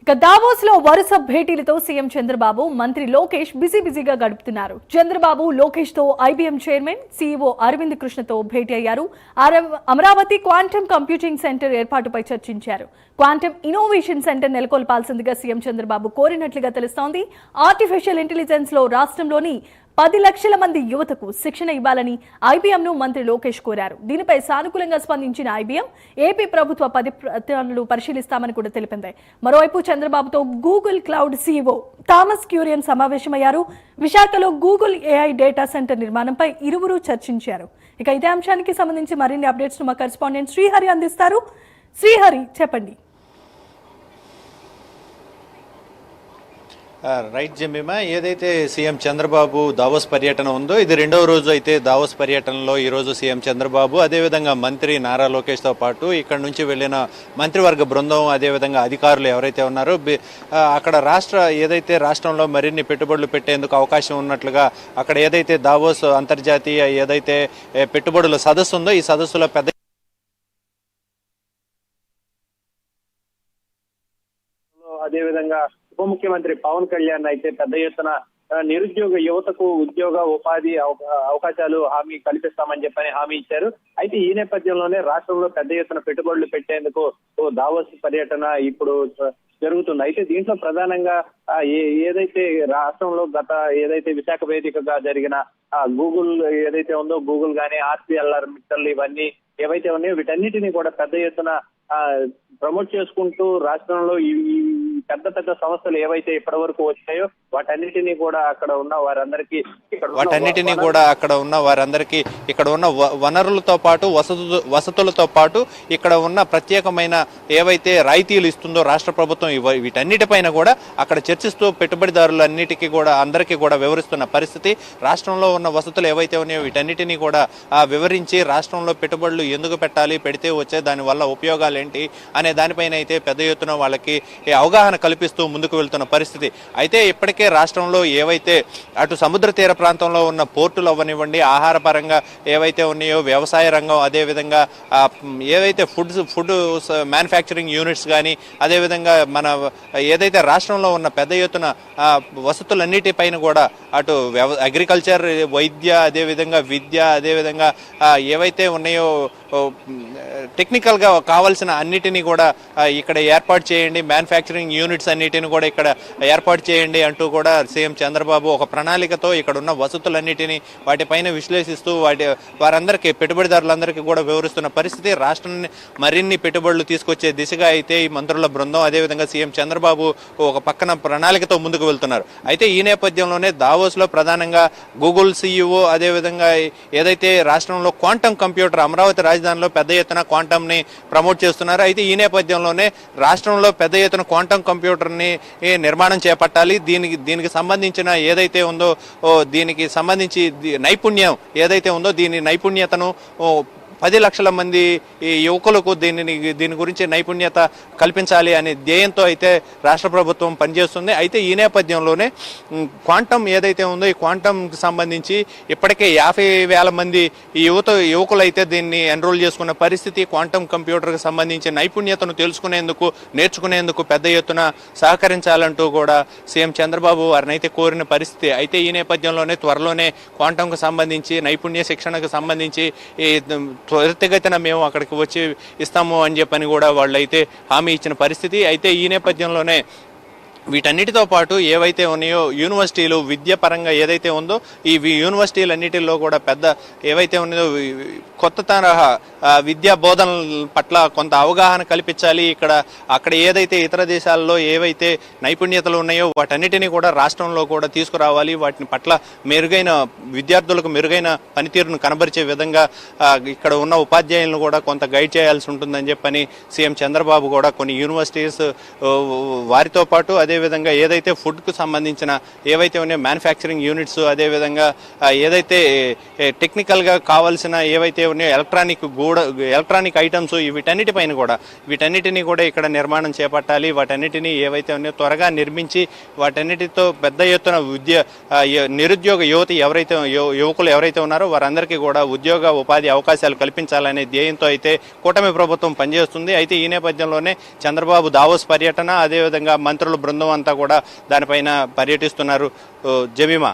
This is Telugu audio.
ఇక దావోస్ లో వరుస భేటీలతో సీఎం చంద్రబాబు మంత్రి లోకేష్ బిజీగా గడుపుతున్నారు. చంద్రబాబు లోకేష్ తో ఐబీఎం చైర్మన్ సీఈఓ అరవింద్ కృష్ణతో భేటీ అయ్యారు. అమరావతి క్వాంటమ్ కంప్యూటింగ్ సెంటర్ ఏర్పాటుపై చర్చించారు. క్వాంటమ్ ఇన్నోవేషన్ సెంటర్ నెలకొల్పాల్సిందిగా సీఎం చంద్రబాబు కోరినట్లుగా తెలుస్తోంది. ఆర్టిఫిషియల్ ఇంటెలిజెన్స్ లో రాష్ట్రంలోని 10 లక్షల మంది యువతకు శిక్షణ ఇవ్వాలని ఐబీఎంను మంత్రి లోకేష్ కోరారు. దీనిపై సానుకూలంగా స్పందించిన ఐబీఎం ఏపీ ప్రభుత్వ ప్రతిపాదనలు పరిశీలిస్తామని కూడా తెలిపింది. మరోవైపు చంద్రబాబుతో గూగుల్ క్లౌడ్ సీఈఓ థామస్ క్యూరియన్ సమావేశమయ్యారు. విశాఖలో గూగుల్ ఏఐ డేటా సెంటర్ నిర్మాణంపై ఇరువురు చర్చించారు. ఇక ఇదే అంశానికి సంబంధించి మరిన్ని అప్డేట్స్ మా కరెస్పాండెంట్ శ్రీహరి అందిస్తారు. శ్రీహరి, చెప్పండి. రైట్ జమీమా, ఏదైతే సీఎం చంద్రబాబు దావోస్ పర్యటన ఉందో ఇది రెండవ రోజు అయితే దావోస్ పర్యటనలో ఈరోజు సీఎం చంద్రబాబు అదేవిధంగా మంత్రి నారా లోకేష్తో పాటు ఇక్కడ నుంచి వెళ్లిన మంత్రివర్గ బృందం అదేవిధంగా అధికారులు ఎవరైతే ఉన్నారో అక్కడ ఏదైతే రాష్ట్రంలో మరిన్ని పెట్టుబడులు పెట్టేందుకు అవకాశం ఉన్నట్లుగా అక్కడ ఏదైతే దావోస్ అంతర్జాతీయ ఏదైతే పెట్టుబడుల సదస్సు ఉందో ఈ సదస్సులో పెద్ద అదేవిధంగా ఉప ముఖ్యమంత్రి పవన్ కళ్యాణ్ అయితే పెద్ద ఎత్తున నిరుద్యోగ యువతకు ఉద్యోగ ఉపాధి అవకాశాలు కల్పిస్తామని చెప్పని హామీ ఇచ్చారు. అయితే ఈ నేపథ్యంలోనే రాష్ట్రంలో పెద్ద ఎత్తున పెట్టుబడులు పెట్టేందుకు దావోస్ పర్యటన ఇప్పుడు జరుగుతుంది. అయితే దీంట్లో ప్రధానంగా ఏదైతే రాష్ట్రంలో ఏదైతే విశాఖ వేదికగా జరిగిన గూగుల్ ఏదైతే ఉందో గూగుల్ గానీ ఆర్సీఎల్ఆర్ మిట్టల్ ఇవన్నీ ఏవైతే ఉన్నాయో వీటన్నిటినీ కూడా పెద్ద ఎత్తున ప్రమోట్ చేసుకుంటూ రాష్ట్రంలో ఈ పెద్ద సంస్థలు ఏవైతే ఇప్పటి వరకు వచ్చాయో వాటన్నిటినీ కూడా అక్కడ ఉన్న వారందరికీ ఇక్కడ ఉన్న వనరులతో పాటు వసతులతో పాటు ఇక్కడ ఉన్న ప్రత్యేకమైన ఏవైతే రాయితీలు ఇస్తుందో రాష్ట్ర ప్రభుత్వం వీటన్నిటిపైన కూడా అక్కడ చర్చిస్తూ పెట్టుబడిదారులన్నిటికీ కూడా అందరికీ కూడా వివరిస్తున్న పరిస్థితి. రాష్ట్రంలో ఉన్న వసతులు ఏవైతే ఉన్నాయో వీటన్నిటినీ కూడా వివరించి రాష్ట్రంలో పెట్టుబడులు ఎందుకు పెట్టాలి, పెడితే వచ్చే దాని వల్ల ఉపయోగాలు ఏంటి అనే దానిపైన అయితే పెద్ద ఎత్తున వాళ్ళకి అవగాహన కల్పిస్తూ ముందుకు వెళ్తున్న పరిస్థితి. అయితే ఇప్పటికే రాష్ట్రంలో ఏవైతే అటు సముద్ర తీర ప్రాంతంలో ఉన్న పోర్టులు అవ్వనివ్వండి, ఆహార పరంగా ఏవైతే ఉన్నాయో వ్యవసాయ రంగం, అదేవిధంగా ఏవైతే ఫుడ్ మ్యానుఫ్యాక్చరింగ్ యూనిట్స్ కానీ అదేవిధంగా మన ఏదైతే రాష్ట్రంలో ఉన్న పెద్ద ఎత్తున వసతులన్నిటిపైన కూడా అటు అగ్రికల్చర్, వైద్య, అదేవిధంగా విద్య, అదేవిధంగా ఏవైతే ఉన్నాయో టెక్నికల్గా కావాల్సిన అన్నిటినీ కూడా ఇక్కడ ఏర్పాటు చేయండి, మ్యానుఫ్యాక్చరింగ్ యూనిట్స్ అన్నిటిని కూడా ఇక్కడ ఏర్పాటు చేయండి అంటూ కూడా సీఎం చంద్రబాబు ఒక ప్రణాళికతో ఇక్కడ ఉన్న వసతులన్నిటినీ వాటిపైన విశ్లేషిస్తూ వారందరికీ పెట్టుబడిదారులందరికీ కూడా వివరిస్తున్న పరిస్థితి. రాష్ట్రాన్ని మరిన్ని పెట్టుబడులు తీసుకొచ్చే దిశగా అయితే ఈ మంత్రుల బృందం అదేవిధంగా సీఎం చంద్రబాబు ఒక పక్కన ప్రణాళికతో ముందుకు వెళ్తున్నారు. అయితే ఈ నేపథ్యంలోనే దావోస్లో ప్రధానంగా గూగుల్ సీఈఓ అదేవిధంగా ఏదైతే రాష్ట్రంలో క్వాంటమ్ కంప్యూటర్ అమరావతి రాజధానిలో పెద్ద ఎత్తున క్వాంటమ్ని ప్రమోట్ చేస్తున్నారు. అయితే ఈ నేపథ్యంలోనే రాష్ట్రంలో పెద్ద ఎత్తున క్వాంటమ్ కంప్యూటర్ని నిర్మాణం చేపట్టాలి. దీనికి సంబంధించిన ఏదైతే ఉందో దీనికి సంబంధించి నైపుణ్యం ఏదైతే ఉందో దీని నైపుణ్యతను 10 లక్షల మంది యువకులకు దీని గురించి నైపుణ్యత కల్పించాలి అనే ధ్యేయంతో అయితే రాష్ట్ర ప్రభుత్వం పనిచేస్తుంది. అయితే ఈ నేపథ్యంలోనే క్వాంటమ్ ఏదైతే ఉందో ఈ క్వాంటమ్కి సంబంధించి ఇప్పటికే 50,000 మంది యువకులు అయితే దీన్ని ఎన్రోల్ చేసుకున్న పరిస్థితి. క్వాంటమ్ కంప్యూటర్కి సంబంధించి నైపుణ్యతను తెలుసుకునేందుకు నేర్చుకునేందుకు పెద్ద ఎత్తున సహకరించాలంటూ కూడా సీఎం చంద్రబాబు వారిని అయితే కోరిన పరిస్థితి. అయితే ఈ నేపథ్యంలోనే త్వరలోనే క్వాంటమ్కి సంబంధించి నైపుణ్య శిక్షణకు సంబంధించి త్వరితగతిన మేము అక్కడికి వచ్చి ఇస్తాము అని చెప్పని కూడా వాళ్ళు అయితే హామీ ఇచ్చిన పరిస్థితి. అయితే ఈ నేపథ్యంలోనే వీటన్నిటితో పాటు ఏవైతే ఉన్నాయో యూనివర్సిటీలు విద్య పరంగా ఏదైతే ఉందో ఈ యూనివర్సిటీలన్నిటిలో కూడా పెద్ద ఏవైతే ఉన్నాయో కొత్త తరహా విద్యా బోధనల పట్ల కొంత అవగాహన కల్పించాలి. అక్కడ ఏదైతే ఇతర దేశాల్లో ఏవైతే నైపుణ్యతలు ఉన్నాయో వాటన్నిటినీ కూడా రాష్ట్రంలో కూడా తీసుకురావాలి. వాటిని పట్ల విద్యార్థులకు మెరుగైన పనితీరును కనబరిచే విధంగా ఇక్కడ ఉన్న ఉపాధ్యాయులను కూడా కొంత గైడ్ చేయాల్సి ఉంటుందని చెప్పని సీఎం చంద్రబాబు కూడా కొన్ని యూనివర్సిటీస్ వారితో పాటు అదేవిధంగా ఏదైతే ఫుడ్కు సంబంధించిన ఏవైతే ఉన్నాయో మ్యానుఫ్యాక్చరింగ్ యూనిట్స్, అదేవిధంగా ఏదైతే టెక్నికల్గా కావాల్సిన ఏవైతే ఉన్నాయో ఎలక్ట్రానిక్ ఐటమ్స్ వీటన్నిటిపైన కూడా వీటన్నిటినీ కూడా ఇక్కడ నిర్మాణం చేపట్టాలి. వాటన్నిటినీ ఏవైతే ఉన్నాయో త్వరగా నిర్మించి వాటన్నిటితో పెద్ద ఎత్తున నిరుద్యోగ యువకులు ఎవరైతే ఉన్నారో వారందరికీ కూడా ఉద్యోగ ఉపాధి అవకాశాలు కల్పించాలనే ధ్యేయంతో అయితే కూటమి ప్రభుత్వం పనిచేస్తుంది. అయితే ఈ నేపథ్యంలోనే చంద్రబాబు దావోస్ పర్యటన, అదేవిధంగా మంత్రుల బృందం అంతా కూడా దానిపైన పర్యటిస్తున్నారు. జమీమా.